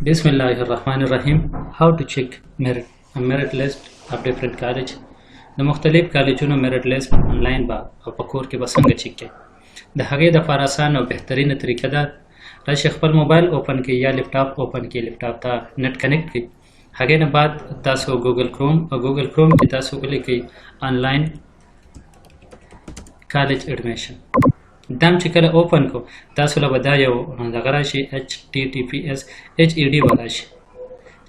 Bismillahirrahmanirrahim. How to check merit list of different college. د مختلف کالجونو میرټ لیست آنلاین با او په کور کې به څنګه چک کړئ. د هغې د لپاره اسانه او بهترینه طریقه ده راشئ خپل موبایل اوپن کړئ یا لیپټاپ اوپن کړئ، لیپټاپ ته نت کنیکټ کړئ. هغې نه بعد تاسو ګوګل کروم کې تاسو ولیکئ آنلاین کالج اډمیشن. دام چې کله اوپن کو تاسو له به دا یو دغه راشي HTTPS HED به راشي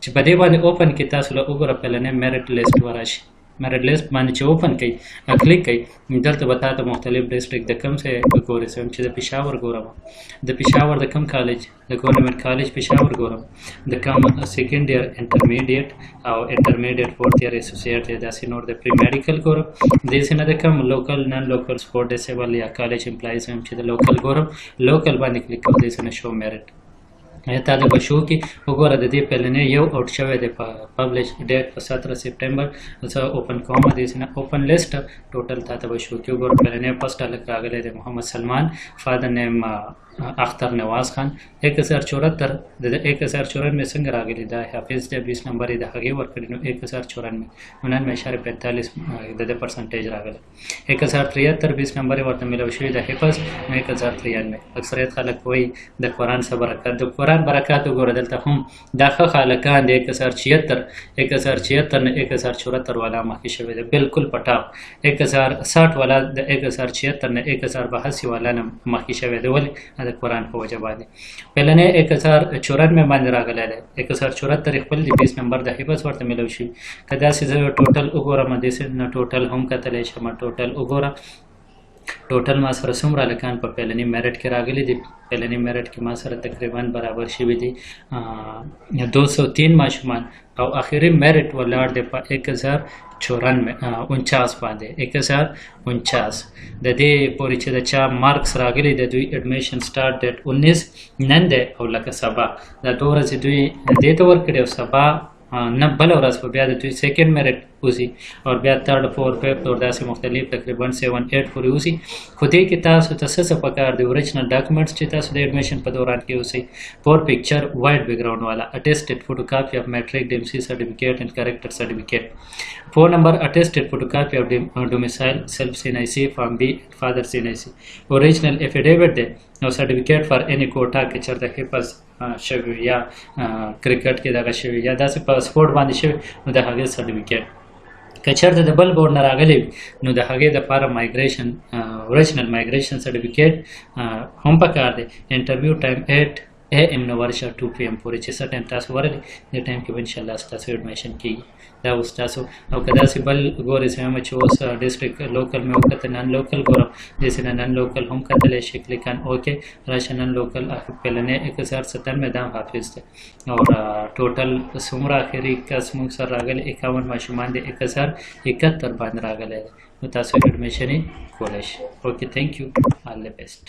چې په دې باندې اوپن کې تاسو له وګوره پهلنی میرټ لیست به راشي. میرټ لیست باندې چې اوپن کړئ کلیک کړئ دلته به تاسو مختلف ډسټریکټ د کوم څه ګورئ چې د پېښور ګورم، د پېښور د کوم کالج د ګورنمنت کالج پېښور ګورم، د کوم سیکنډ ایئر انټرمیډیټ او انټرمیډیټ فورث ایئر اسوسییټ داسې نور د پری میډیکل ګورم. داسې نه د کوم لوکل نن لوکل سپورټ ډیسیبل یا کالج امپلایز هم چې د لوکل ګورم لوکل باندې کلیک کوم. داسې نه شو میرټ تا د بشو کې وګوره د دې پهلنی یو آوټ شوی دی په پبلش ډیټ په 17 سپټمبر. زه اوپن کوم داسې نه اوپن لیست ټوټل تا ته بشو کې وګوره پهلنی فسټ هلک راغلی دی محمد سلمان، فادر نیم اختر نواز خان 1074. د 1094 مې څنګه راغلی دا حافظ دی 20 نمبر د هغې ورکړي نو 1094 99.45 د پرسنټیج راغلی. 1073 20 نمبر ورته ملو شوی د حفظ 1093. اکثریت خلک وایي د قرآن څخه برکت، د قرآن برکات وګوره دلته هم دا ښه خالقان دی 1076 نه 1074 والا مخکې شوی دی بالکل په ټاپ. 1060 والا د 1076 نه 1082 والا نه مخکې شوی دی ولې د قرآن په وجه باندې. پهلنی 1094 باندې راغلی دی 1074 خپل د 20 نمبر د حفظ ورته ملو شي. که داسې زه ټوټل وګورم داسې نه ټوټل هم کتلی شم ټوټل وګوره ټوټل ما سره څومره هلکان په پهلني میرټ کې راغلي دي. پهلني میرټ کې ما سره تقریبا برابر شوي دي 203 ماشومان او آخري میرټ ولاړ دی په 1049 باندې 1049. د دې پورې چې د چا مارکس راغلي د دوی اډمیشن سټارټ ډیټ 19 نن دی او لکه سبا دا 2 ورځې دوی دې ته ورکړي او سبا نه بل ورځ په بیا د دوی سیکنډ میرټ وځي او بیا تھرډ فور فیفت اور داسې مختلف تقریبا 7-8 پورې وځي. خو دې کې تاسو ته څه پکار دی اوریجنل ډاکومنټس چې تاسو د ایډمیشن په دوران کې اوسئ. فور پکچر وایټ بیکګراوند والا اټیسټډ فوټوکاپي اف میټریک ډیمسی سرټیفکیټ اینڈ کریکټر سرټیفکیټ. 4 نمبر اټیسټډ فوټوکاپي اف ډومیسایل سیلف سینایسی فارم بی فادر سینایسی. اوریجنل افیډیویټ دی او سرټیفکیټ فار اني کوټا کې چرته حفظ شوی یا کرکټ کې دغه شوی یا داسې په سپورټ باندې شوی نو د هغې سرټیفکیټ. که چېرته د بل بورډ نه راغلی نو د هغې دپاره مایګریشن اوریجنل مایګریشن سرټیفکیټ هم پکار دی. انټرویو ټایم 8 AM نه ورشه 2 PM پورې چې څه ټایم تاسو ورغلي دې ټایم کې به انشاءالله ستاسو ایډمیشن کېږي. دا اوس تاسو او که داسې بل ګورئ چې اوس ډسټرکټ لوکل مې وکته نن لوکل ګورم داسې نه نن لوکل هم کتلی شي کلیکان اوکې راشه نن لوکل پهلنی 1097 دا حافظ دی او ټوټل څومره آخري کس موږ سره راغلی 51 ماشومان دی 1071 باندې راغلی دی نو تاسو ایډمیشن یې کولی شي. اوکې تھینک یو آل د بیسټ.